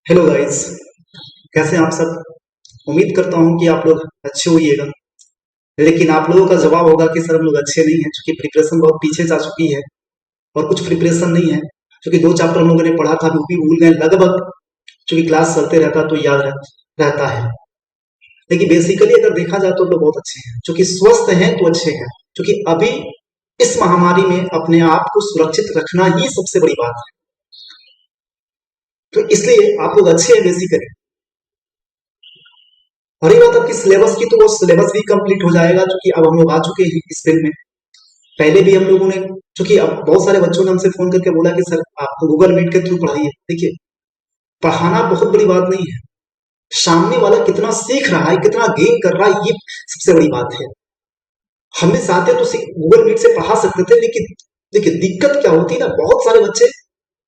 Hello guys. कैसे हैं आप सब। उम्मीद करता हूं कि आप लोग अच्छे होइएगा। लेकिन आप लोगों का जवाब होगा कि सर हम लोग अच्छे नहीं हैं, क्योंकि प्रिपरेशन बहुत पीछे जा चुकी है और कुछ प्रिपरेशन नहीं है, क्योंकि दो चैप्टर हम लोगों ने पढ़ा था वो भी भूल गए लगभग। क्योंकि क्लास चलते रहता तो याद रहता है। लेकिन बेसिकली अगर देखा जाए तो हम लोग बहुत अच्छे हैं, क्योंकि स्वस्थ हैं तो अच्छे हैं। क्योंकि अभी इस महामारी में अपने आप को सुरक्षित रखना ही सबसे बड़ी बात है। तो इसलिए आप लोग अच्छे हैं बेसिकली। और ये बात आपकी सिलेबस की, तो वो सिलेबस भी कंप्लीट हो जाएगा, क्योंकि अब हम लोग आ चुके हैं इस फील्ड में। पहले भी हम लोगों ने, क्योंकि अब बहुत सारे बच्चों ने हमसे फोन करके बोला कि सर आप गूगल मीट के थ्रू पढ़ाइए। देखिए, पढ़ाना बहुत बड़ी बात नहीं है, सामने वाला कितना सीख रहा है, कितना गेन कर रहा है, ये सबसे बड़ी बात है। हम भी चाहते तो गूगल मीट से पढ़ा सकते थे, लेकिन देखिए दिक्कत क्या होती है ना, बहुत सारे बच्चे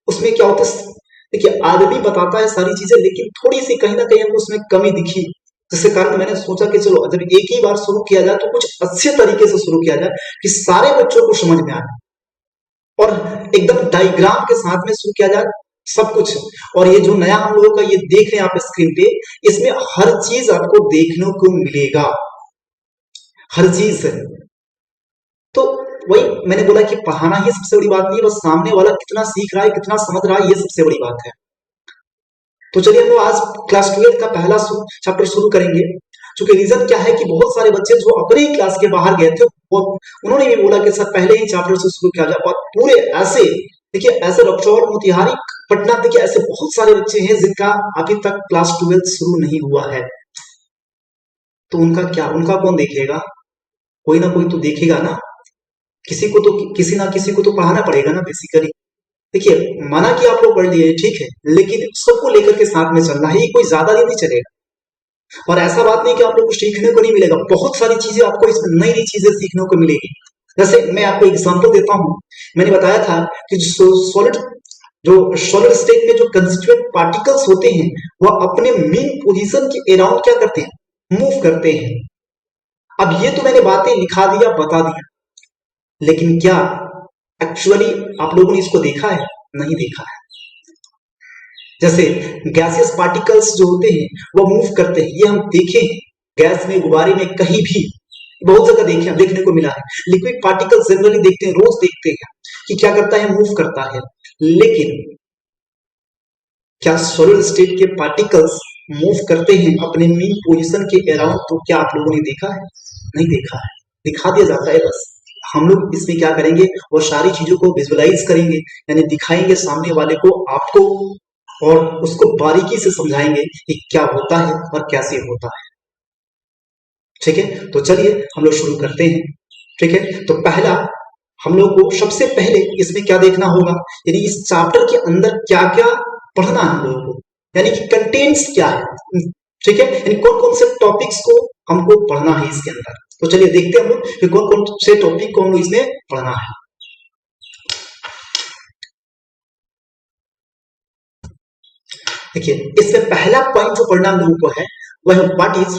उसमें क्या होता है। देखिए, आदमी बताता है सारी चीजें, लेकिन थोड़ी सी कहीं ना कहीं हमको उसमें कमी दिखी, जिसके कारण मैंने सोचा कि चलो जब एक ही बार शुरू किया जाए तो कुछ अच्छे तरीके से शुरू किया जाए कि सारे बच्चों को समझ में आए, और एकदम डायग्राम के साथ में शुरू किया जाए सब कुछ। और ये जो नया हम लोगों का ये देख रहे हैं आप स्क्रीन पे, इसमें हर चीज आपको देखने को मिलेगा, हर चीज। तो वही मैंने बोला कि पढ़ाना ही सबसे बड़ी बात नहीं है, बस सामने वाला कितना सीख रहा है, कितना समझ रहा है, ये सबसे बड़ी बात है। तो चलिए हम लोग आज क्लास 12 का पहला चैप्टर शुरू करेंगे। क्योंकि रीजन क्या है कि बहुत सारे बच्चे जो अपने ही क्लास के बाहर गए थे, वो उन्होंने भी बोला कि सर पहले ही चैप्टर से शुरू किया जाए। और पूरे ऐसे, देखिए ऐसे रक्सौल, मोतिहारी, पटना, देखिए ऐसे बहुत सारे बच्चे हैं जिनका अभी तक क्लास 12 शुरू नहीं हुआ है। तो उनका क्या, उनका कौन देखेगा? कोई ना कोई तो देखेगा ना। किसी को तो, किसी ना किसी को तो पढ़ाना पड़ेगा ना बेसिकली। देखिए, माना कि आप लोग पढ़ लिए ठीक है, लेकिन सबको लेकर के साथ में चलना है, ये कोई ज्यादा दिन नहीं चलेगा। और ऐसा बात नहीं कि आप लोग को सीखने को नहीं मिलेगा, बहुत सारी चीजें आपको इसमें नई नई चीजें सीखने को मिलेगी। जैसे मैं आपको एग्जांपल देता हूं। मैंने बताया था कि जो सॉलिड स्टेट में जो कंस्टिट्यूएंट पार्टिकल्स होते हैं, वह अपने मेन पोजीशन के अराउंड क्या करते हैं, मूव करते हैं। अब ये तो मैंने बातें लिखा दिया, बता दिया, लेकिन क्या एक्चुअली आप लोगों ने इसको देखा है? नहीं देखा है। जैसे गैसियस पार्टिकल्स जो होते हैं वो मूव करते हैं, ये हम देखे हैं गैस में, गुब्बारे में, कहीं भी बहुत जगह देखे, देखने को मिला है। लिक्विड पार्टिकल्स जनरली देखते हैं, रोज देखते हैं कि क्या करता है, मूव करता है। लेकिन क्या सॉलिड स्टेट के पार्टिकल्स मूव करते हैं अपने मेन पोजीशन के अराउंड? तो क्या आप लोगों ने देखा है? नहीं देखा है, दिखा दिया जाता है बस। हम लोग इसमें क्या करेंगे, वो सारी चीजों को विजुअलाइज करेंगे, यानी दिखाएंगे सामने वाले को, आपको, और उसको बारीकी से समझाएंगे कि क्या होता है और कैसे होता है। ठीक है, तो चलिए हम लोग शुरू करते हैं। ठीक है, तो पहला हम लोग को सबसे पहले इसमें क्या देखना होगा, यानी इस चैप्टर के अंदर क्या क्या पढ़ना है हम लोगों को, यानी कि कंटेंट्स क्या है। ठीक है, यानी कौन कौन से टॉपिक्स को हमको पढ़ना है इसके अंदर। तो चलिए देखते हैं हम लोग कि कौन कौन से टॉपिक को हम लोग इसमें पढ़ना है। देखिए, इसमें पहला पॉइंट जो पढ़ना हम लोगों को है वह है व्हाट इज,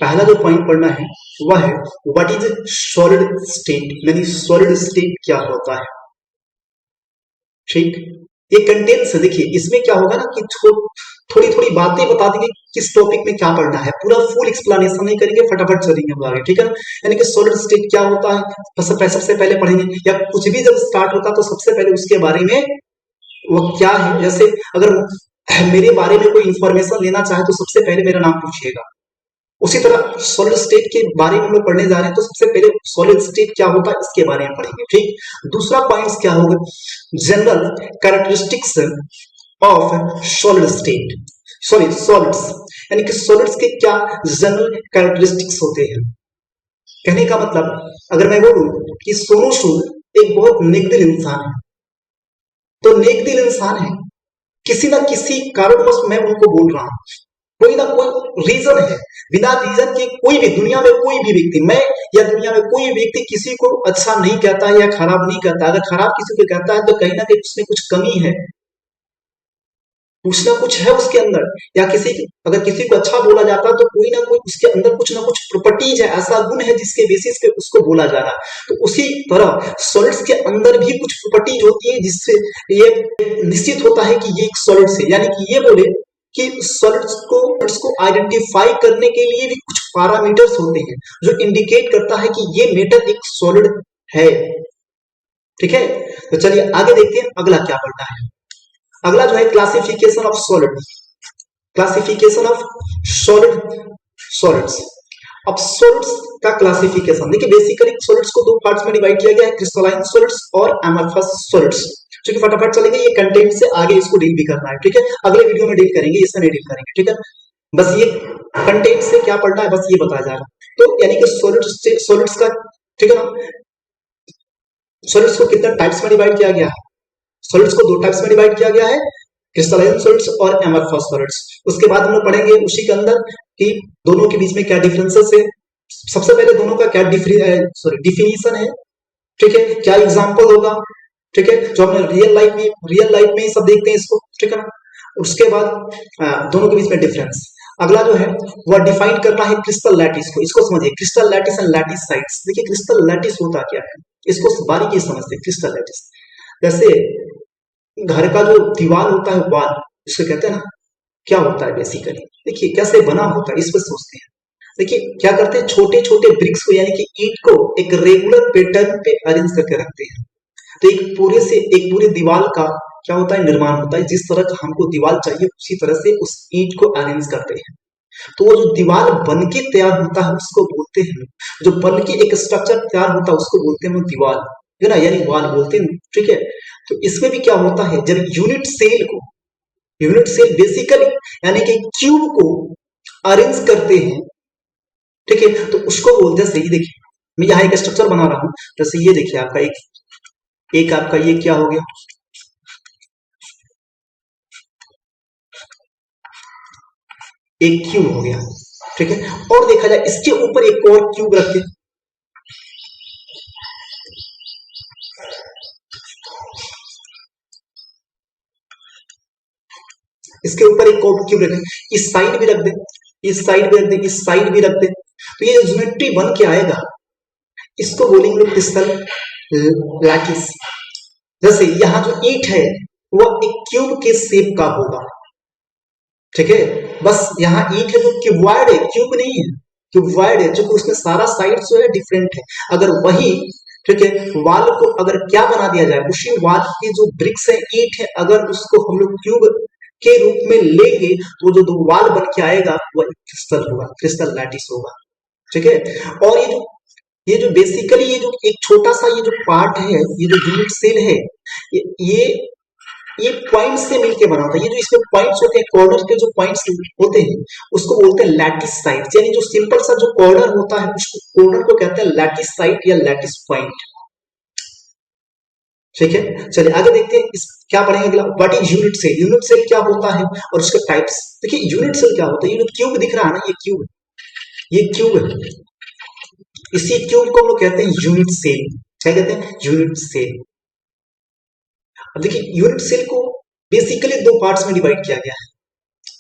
पहला जो पॉइंट पढ़ना है वह है व्हाट इज सॉलिड स्टेट, यानी सॉलिड स्टेट क्या होता है। ठीक, ये कंटेंट्स है। देखिए इसमें क्या होगा ना कि थोड़ी थोड़ी बातें बता देंगे किस टॉपिक में क्या पढ़ना है, पूरा फुल एक्सप्लेनेशन नहीं करेंगे, फटाफट चलेंगे हम आगे। ठीक है ना, यानी कि सॉलिड स्टेट क्या होता है सबसे पहले पढ़ेंगे, या कुछ भी जब स्टार्ट होता तो सबसे पहले उसके बारे में वो क्या है। जैसे अगर मेरे बारे में कोई इंफॉर्मेशन लेना चाहे तो सबसे पहले मेरा नाम पूछिएगा। उसी तरह सॉलिड स्टेट के बारे में हम लोग पढ़ने जा रहे हैं, तो सबसे पहले सॉलिड स्टेट क्या होता है इसके बारे में पढ़ेंगे। ठीक, दूसरा पॉइंट क्या होगा, general characteristics of solid state, sorry solids, यानी कि सॉलिड्स के क्या जनरल कैरेक्टरिस्टिक्स होते हैं। कहने का मतलब, अगर मैं बोलूं कि सोनू सूद एक बहुत नेक दिल इंसान है, तो नेक दिल इंसान है, किसी ना किसी कारणवश मैं उनको बोल रहा हूं, कोई ना कोई रीजन है। बिना रीजन के कोई भी दुनिया में कोई भी व्यक्ति, मैं या दुनिया में कोई व्यक्ति किसी को अच्छा नहीं कहता है या खराब नहीं कहता। अगर खराब किसी को कहता है तो कहीं ना कहीं उसमें कुछ कमी है। कुछ ना कुछ है उसके अंदर, या अगर किसी को अच्छा बोला जाता है तो कोई ना कोई उसके अंदर कुछ ना कुछ प्रॉपर्टीज है, ऐसा गुण है जिसके बेसिस पे उसको बोला जा रहा है। तो उसी तरह सॉलिड्स के अंदर भी कुछ प्रॉपर्टीज होती है जिससे ये निश्चित होता है कि ये एक सॉलिड है, यानी कि ये बोले कि सॉलिड्स को आइडेंटिफाई करने के लिए भी कुछ पैरामीटर्स होते हैं जो इंडिकेट करता है कि ये मेटल एक सॉलिड है। ठीक है, तो चलिए आगे देखते हैं अगला क्या पढ़ना है। अगला जो है classification of solid, classification of solids. अब सॉलिड्स का क्लासिफिकेशन देखिए, बेसिकली सॉलिड्स को दो पार्ट्स में डिवाइड किया गया है, क्रिस्टलाइन सॉलिड्स और एमरफस सॉलिड्स। क्योंकि फटाफट चलेंगे, ये कंटेंट से आगे इसको डील भी करना है, ठीक है, अगले वीडियो में डील करेंगे, इसमें नहीं डील करेंगे, ठीक है। बस ये कंटेंट से क्या पढ़ना है बस ये बताया जा रहा है। तो यानी कि सॉलिड्स का, ठीक है ना, सॉलिड्स को कितने टाइप्स में डिवाइड किया गया है? सॉलिड्स को दो टाइप्स में डिवाइड किया गया है, क्रिस्टलाइन सॉलिड्स और एमरफस सॉलिड्स। उसके बाद हम लोग पढ़ेंगे उसी के अंदर कि दोनों के बीच में क्या डिफरेंसेस है। सबसे पहले दोनों का क्या डिफिनीशन है, ठीक है, क्या एग्जांपल होगा, ठीक है, जो हमने रियल लाइफ में ही सब देखते हैं इसको, ठीक है ना। उसके बाद दोनों के बीच में डिफरेंस। अगला जो है वह डिफाइन करना है क्रिस्टल लैटिस को। इसको समझिए, क्रिस्टल लैटिस एंड लैटिसाइट्स। देखिए क्रिस्टल लैटिस होता क्या है, इसको बारीकी समझते हैं। क्रिस्टल लैटिस जैसे घर का जो दीवार होता है, वाल इसको कहते हैं ना, क्या होता है बेसिकली, देखिए कैसे बना होता है, इस पर सोचते हैं। देखिए क्या करते हैं, छोटे छोटे ब्रिक्स को यानी कि ईंट को एक रेगुलर पैटर्न पे अरेंज करके रखते हैं। तो एक पूरे दीवार का क्या होता है, निर्माण होता है। जिस तरह का हमको दीवार चाहिए उसी तरह से उस ईंट को अरेंज करते हैं। तो वो जो दीवार बन के तैयार होता है उसको बोलते हैं, जो बन के एक स्ट्रक्चर तैयार होता है उसको बोलते हैं दीवार, है ना, यानी वाल बोलते हैं, ठीक है। तो इसमें भी क्या होता है, जब यूनिट सेल बेसिकली यानी कि क्यूब को अरेंज करते हैं, ठीक है, तो उसको बोलते हैं। सही देखिए, मैं यहाँ एक स्ट्रक्चर बना रहा हूं, जैसे ये देखिए आपका एक आपका ये क्या हो गया, एक क्यूब हो गया, ठीक है। और देखा जाए इसके ऊपर एक और क्यूब रखते, इसके ऊपर एक और क्यूब रखें, इस साइड भी रख दे, इस साइड भी रख दे, इस साइड भी रख दे, तो ये ज्योमेट्री बन के आएगा। इसको बोलेंगे क्रिस्टल लैटिस। जैसे यहाँ जो ईंट है वह एक क्यूब के शेप का होगा, ठीक है। बस यहाँ ईंट है जो क्यूबॉइड है, क्यूब नहीं है, क्यूबॉइड है, जो कि उसमें सारा साइड जो है डिफरेंट है। अगर वही, ठीक है, वाल को अगर क्या बना दिया जाए, उसी वाल के जो ब्रिक्स है, ईंट है, अगर उसको हम लोग क्यूब के रूप में लेंगे तो जो दो वाल बन के आएगा वह क्रिस्टल होगा, क्रिस्टल लैटिस होगा, ठीक है। और ये जो बेसिकली ये जो एक छोटा सा ये जो पार्ट है, ये जो यूनिट सेल है, ये ये पॉइंट से मिलके बना होता है। ये जो इसमें पॉइंट्स होते हैं, कॉर्नर के जो पॉइंट्स होते हैं उसको बोलते हैं लैटिस साइड्स, यानी जो सिंपल सा जो कॉर्नर होता है उसको कॉर्नर को कहते हैं लैटिस साइड या लैटिस पॉइंट, ठीक है। चलिए आगे देखते हैं, इस क्या पढ़ेंगे अगला, what is unit cell. Unit cell क्या होता है और उसके टाइप्स। देखिए यूनिट सेल क्या होता है, यूनिट क्यूब दिख रहा है ना, ये क्यूब है, इसी क्यूब को हम लोग कहते हैं यूनिट सेल। क्या कहते हैं, यूनिट सेल। अब देखिए यूनिट सेल को बेसिकली दो पार्ट्स में डिवाइड किया गया है।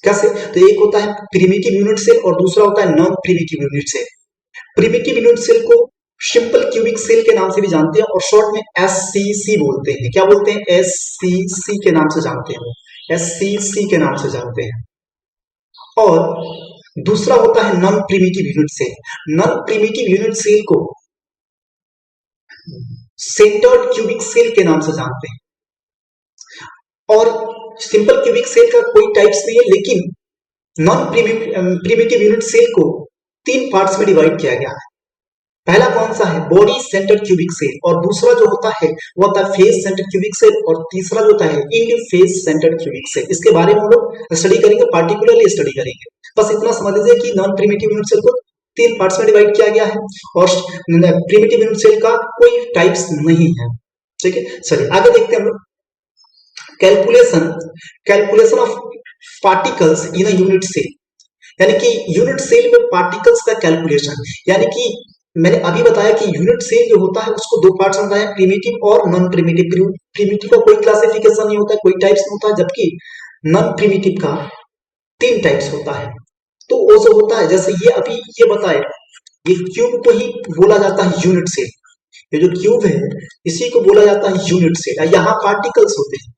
कैसे, तो एक होता है प्रिमिटिव यूनिट सेल और दूसरा होता है non primitive unit cell. Primitive unit cell को सिंपल क्यूबिक सेल के नाम से भी जानते हैं और शॉर्ट में एससीसी बोलते हैं। क्या बोलते हैं, एससीसी के नाम से जानते हैं, एससीसी के नाम से जानते हैं। और दूसरा होता है non primitive unit cell. Non primitive unit cell को सेंटर्ड क्यूबिक सेल के नाम से जानते हैं। और सिंपल क्यूबिक सेल का कोई टाइप्स नहीं है, लेकिन नॉन प्रिमिटिव यूनिट सेल को तीन पार्ट्स में डिवाइड किया गया है। पहला कौन सा है, बॉडी सेंटर्ड क्यूबिक सेल, और दूसरा जो होता है वो होता है फेस सेंटर्ड क्यूबिक सेल, और तीसरा जो होता है end face centred cubic cell. इसके बारे में हम लोग स्टडी करेंगे, पार्टिकुलरली स्टडी करेंगे। बस इतना समझ लीजिए कि नॉन प्रिमिटिव यूनिट सेल को तीन पार्ट्स में डिवाइड किया गया है और प्रिमिटिव यूनिट सेल का कोई टाइप्स नहीं है, ठीक है। चलिए आगे देखते हैं हम लोग, calculation of particles in a unit cell, यानी कि यूनिट सेल में पार्टिकल्स का कैलकुलेशन। यानी कि मैंने अभी बताया कि यूनिट सेल जो होता है उसको दो पार्ट्स में बताया, प्रिमिटिव और नॉन प्रिमिटिव। प्रिमिटिव का कोई क्लासिफिकेशन नहीं होता है, कोई टाइप्स नहीं होता है, जबकि नॉन प्रिमिटिव का 3 टाइप्स होता है। तो वो जो होता है, जैसे ये अभी ये बताए, ये क्यूब को ही बोला जाता है यूनिट सेल। ये जो क्यूब है इसी को बोला जाता है यूनिट सेल। यहाँ पार्टिकल्स होते हैं,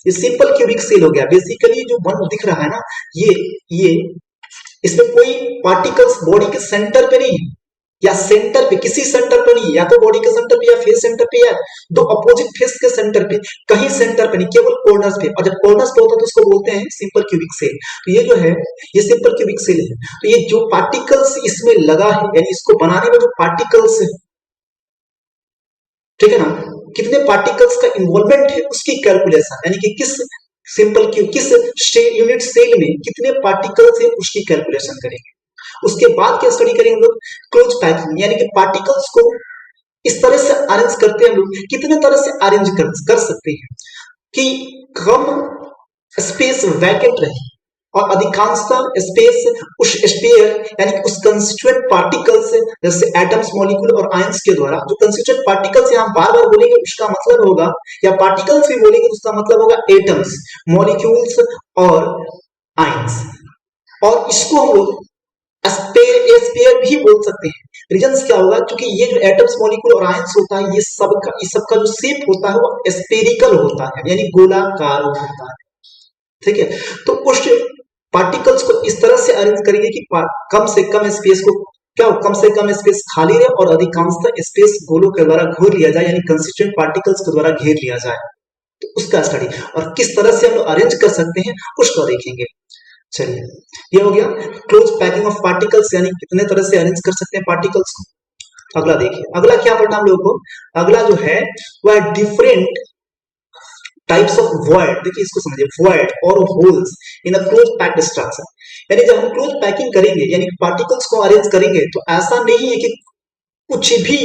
ये सिंपल क्यूबिक सेल हो गया। बेसिकली जो बन दिख रहा है ना, ये इसमें कोई पार्टिकल्स बॉडी के सेंटर पे नहीं है, या सेंटर पे, किसी सेंटर पे नहीं, या तो बॉडी के सेंटर पे या फेस सेंटर पे, या दो अपोजिट फेस के सेंटर पे, कहीं सेंटर पे नहीं, केवल कॉर्नर्स पे। और जब कॉर्नर्स पे होता है तो उसको बोलते हैं सिंपल क्यूबिक सेल। तो ये जो है ये सिंपल क्यूबिक सेल है। तो ये जो पार्टिकल्स इसमें लगा है, यानी इसको बनाने में जो पार्टिकल्स है, ठीक है ना, कितने पार्टिकल्स का इन्वॉल्वमेंट है उसकी कैलकुलेशन, यानी कि किस सिंपल क्यूब, किस यूनिट सेल में कितने पार्टिकल्स है उसकी कैलकुलेशन करेंगे। उसके बाद क्या स्टडी करेंगे हम लोग, क्लोज पैकिंग, यानी कि पार्टिकल्स को इस तरह से अरेंज करते हैं हम लोग, कितने तरह से अरेंज कर सकते हैं कि कम स्पेस वैकेंट रहे और अधिकांशतः स्पेस उस स्पेयर, यानी कि उस कंस्टिट्यूएंट पार्टिकल्स, जैसे एटम्स, मॉलिक्यूल और आयंस के द्वारा। जो कंस्टिट्यूएंट पार्टिकल्स यहाँ बार बार बोलेंगे उसका मतलब होगा, या पार्टिकल्स भी बोलेंगे तो उसका मतलब होगा एटम्स, मॉलिक्यूल्स और आयंस। और इसको हम लोग स्पेयर भी बोल सकते हैं। रीजंस क्या होगा, क्योंकि ये जो एटम्स, मॉलिक्यूल और आयंस होता है, ये सबका जो शेप होता है वो स्पेरिकल होता है, यानी गोलाकार होता है। ठीक है, तो उस पार्टिकल्स को इस तरह से अरेंज करेंगे कि कम से कम स्पेस को, क्या हो, कम से कम स्पेस खाली रहे और अधिकांशतः स्पेस गोलों के द्वारा घेर लिया जाए, यानी कंस्टिट्यूएंट पार्टिकल्स के द्वारा घेर लिया जाए। तो उसका स्टडी और किस तरह से हम लोग अरेंज कर सकते हैं उसको देखेंगे। चलिए, ये हो गया क्लोज पैकिंग ऑफ पार्टिकल्स, यानी कितने तरह से अरेंज कर सकते हैं पार्टिकल्स को। अगला देखिए, अगला क्या पढ़ना हम लोगों को, अगला जो है वह डिफरेंट टाइप्स ऑफ वॉइड। देखिए इसको समझिए, वॉइड और holes in a close packed structure. यानी जब हम क्लोज पैकिंग करेंगे, यानी पार्टिकल्स को अरेंज करेंगे, तो ऐसा नहीं है कि कुछ भी,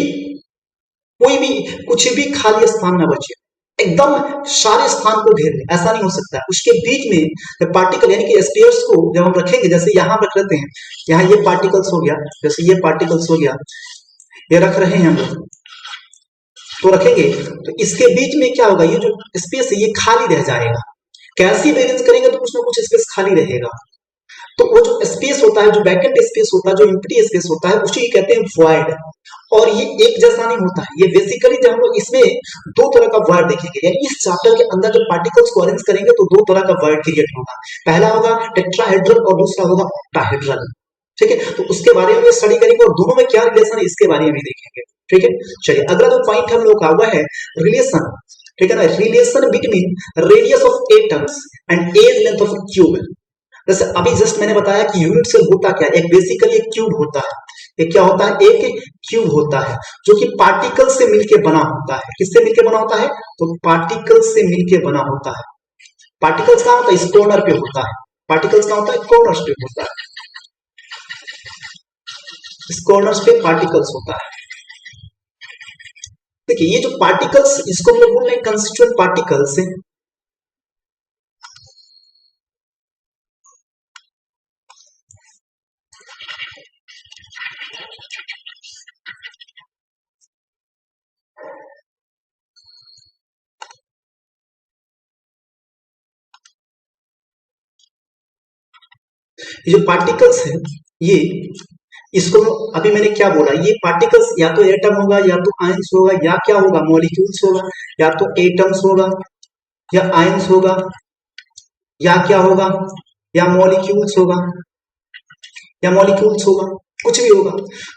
कोई भी, कुछ भी खाली स्थान ना बचे, एकदम सारे स्थान को घेर ले, ऐसा नहीं हो सकता। उसके बीच में पार्टिकल, यानी कि स्पेयर्स को जब हम रखेंगे, जैसे यहाँ रख लेते हैं, यहाँ ये पार्टिकल्स हो गया, जैसे ये पार्टिकल्स हो गया, ये रख रहे हैं हम लोग, तो रखेंगे तो इसके बीच में क्या होगा, ये जो स्पेस है ये खाली रह जाएगा। कैसी भी अरेंज करेंगे तो कुछ ना कुछ स्पेस खाली रहेगा। तो वो जो स्पेस होता है, जो वैकेंट स्पेस होता है, जो एम्प्टी स्पेस होता है, उसी कहते हैं वॉइड। और ये एक जैसा नहीं होता है, ये बेसिकली जब हम लोग इसमें दो तरह का वर्ड देखेंगे, यानी इस चैप्टर के अंदर जब पार्टिकल्स को अरेंज करेंगे तो दो तरह का वर्ड क्रिएट होगा। पहला होगा टेट्राहेड्रल और दूसरा होगा ऑक्टाहेड्रल। ठीक है, तो उसके बारे में स्टडी करेंगे और दोनों में क्या रिलेशन है इसके बारे में भी देखेंगे। ठीक है, चलिए अगला जो पॉइंट हम लोग का हुआ है रिलेशन। ठीक है ना, relation between radius of atoms and edge length of cube. जैसे अभी जस्ट मैंने बताया कि यूनिट सेल होता क्या है, एक बेसिकली एक क्यूब होता है। एक क्या होता है, एक क्यूब होता है जो कि पार्टिकल से मिलकर बना होता है। किससे मिलकर बना होता है, तो पार्टिकल से मिलकर बना होता है। पार्टिकल्स कहाँ होता है, इस कॉर्नर पे होता है। पार्टिकल्स कहाँ होता है, कॉर्नर्स पे होता है। इस कॉर्नर्स पे पार्टिकल्स होता है। देखिए ये जो पार्टिकल्स, इसको हम लोग बोल रहे हैं कंस्टिट्यूएंट पार्टिकल्स। ये जो पार्टिकल्स है, ये इसको अभी मैंने क्या बोला, ये पार्टिकल्स या तो एटम होगा, या तो आयंस होगा, या क्या होगा, मॉलिक्यूल्स होगा, या तो एटम्स होगा, या आयंस होगा, या क्या होगा, या मॉलिक्यूल्स होगा, या मॉलिक्यूल्स होगा, कुछ भी होगा।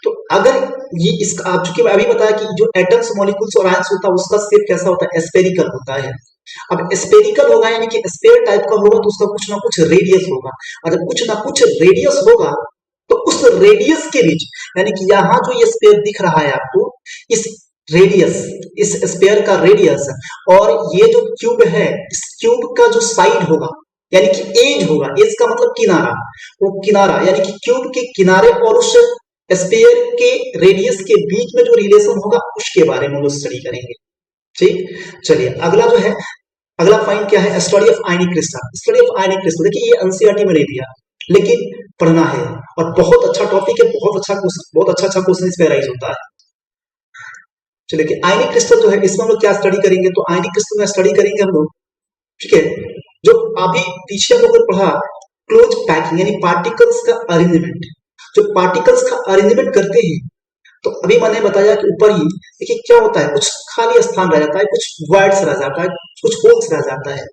तो अगर ये इसका, चूंकि अभी बताया कि जो एटम्स, मॉलिक्यूल्स और आयंस होता है उसका शेप कैसा होता है, स्फेरिकल होता है। अब स्फेरिकल होगा यानी कि स्फेयर टाइप का होगा, तो उसका कुछ ना कुछ रेडियस होगा। अगर कुछ ना कुछ रेडियस होगा तो उस रेडियस के बीच, यानी कि यहाँ जो ये स्फेयर दिख रहा है आपको, इस रेडियस, इस स्फेयर का रेडियस और ये जो क्यूब है, इस क्यूब का जो साइड होगा, यानी कि एज होगा, एज का मतलब किनारा, वो किनारा यानी कि क्यूब के किनारे और उस स्फेयर के रेडियस के बीच में जो रिलेशन होगा उसके बारे में लोग स्टडी करेंगे। ठीक, चलिए अगला जो है, अगला पॉइंट क्या है, study of ionic crystal. Study of ionic crystal, देखिए ये एनसीईआरटी में नहीं दिया, लेकिन पढ़ना है और बहुत अच्छा टॉपिक है, बहुत अच्छा क्वेश्चन इस पे राइज होता है। चलिए कि आयनिक क्रिस्टल जो है, इसमें हम लोग क्या स्टडी करेंगे, तो आयनिक क्रिस्टल में स्टडी करेंगे हम लोग, ठीक है, जो अभी पीछे हम लोगों ने पढ़ा क्लोज पैकिंग यानी पार्टिकल्स का अरेंजमेंट, जो पार्टिकल्स का अरेंजमेंट करते हैं, तो अभी मैंने बताया कि ऊपर ही देखिए क्या होता है, कुछ खाली स्थान रह जाता है, कुछ वर्ड्स रह जाता है, कुछ होल्स रह जाता है।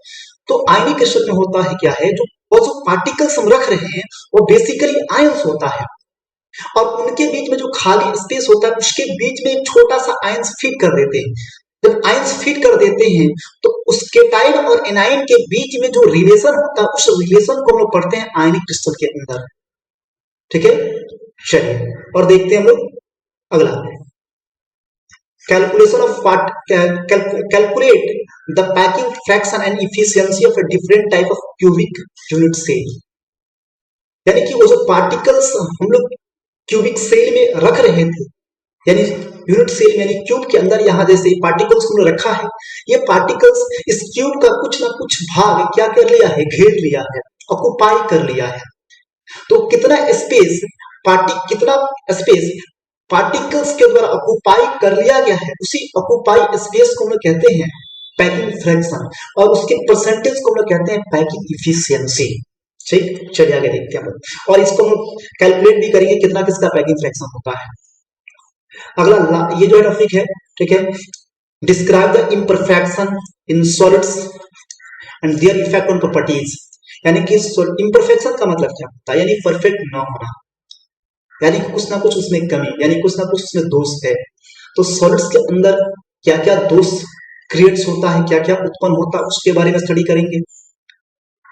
तो आयनिक क्रिस्टल में होता है क्या है, जो वो जो पार्टिकल्स हम रख रहे हैं वो बेसिकली आयंस होता है, और उनके बीच में जो खाली स्पेस होता है उसके बीच में एक छोटा सा आयंस फिट कर देते हैं। जब आयंस फिट कर देते हैं तो उस केटाइन और एनाइन के बीच में जो रिलेशन होता है उस रिलेशन को हम लोग पढ़ते हैं आयनिक क्रिस्टल के अंदर। ठीक है, चलिए और देखते हैं हम लोग अगला, calculation of part calculate the packing fraction and efficiency of a different type of cubic unit cell। यानी कि वो जो पार्टिकल्स हम लोग क्यूबिक सेल में रख रहे थे, यानी यूनिट सेल यानी क्यूब के अंदर यहाँ जैसे पार्टिकल्स को रखा है, ये पार्टिकल्स इस क्यूब का कुछ ना कुछ भाग क्या कर लिया है, घेर लिया है, ऑक्युपाई कर लिया है। तो कितना स्पेस पार्टिकल्स के द्वारा ऑक्युपाई कर लिया गया है, उसी ऑक्युपाई स्पेस को हम लोग कहते हैं पैकिंग फ्रैक्शन, और उसके परसेंटेज को हम लोग कहते हैं पैकिंग इफिशियंसी। ठीक, चलिए आगे देखते हैं हम लोग, और इसको हम कैलकुलेट भी करेंगे कितना किसका पैकिंग फ्रैक्शन होता है। अगला ये जो टॉपिक है, ठीक है, describe the imperfection in solids and their effect on properties. यानी कि इम्परफेक्शन का मतलब क्या होता है, यानी परफेक्ट ना होना, यानी कुछ ना कुछ उसमें कमी, यानी कुछ ना कुछ उसमें दोष है। तो सॉलिड्स के अंदर क्या क्या दोष क्रिएट्स होता है, क्या क्या उत्पन्न होता है, उसके बारे में स्टडी करेंगे।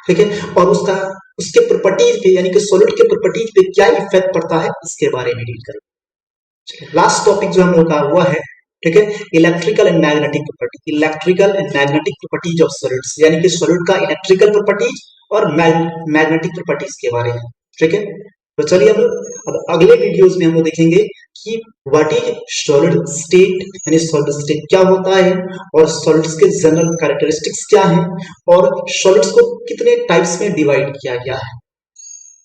ठीक है, और उसके प्रॉपर्टीज पे यानी कि सॉलिड के प्रॉपर्टीज पे क्या इफेक्ट पड़ता है इसके बारे में डील करेंगे। लास्ट टॉपिक जो हम लोग का हुआ है, ठीक है, electrical and magnetic property, electrical and magnetic properties of solids, यानी कि सॉलिड का इलेक्ट्रिकल प्रॉपर्टीज और मैग्नेटिक प्रॉपर्टीज के बारे में। ठीक है, तो चलिए हम अब अगले वीडियोस में हम लोग देखेंगे कि व्हाट इज सॉलिड स्टेट, यानी सॉलिड स्टेट क्या होता है, और सॉलिड्स के जनरल कैरेक्टरिस्टिक्स क्या हैं, और सॉलिड्स को कितने टाइप्स में डिवाइड किया गया है।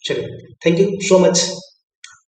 चलिए, थैंक यू सो मच।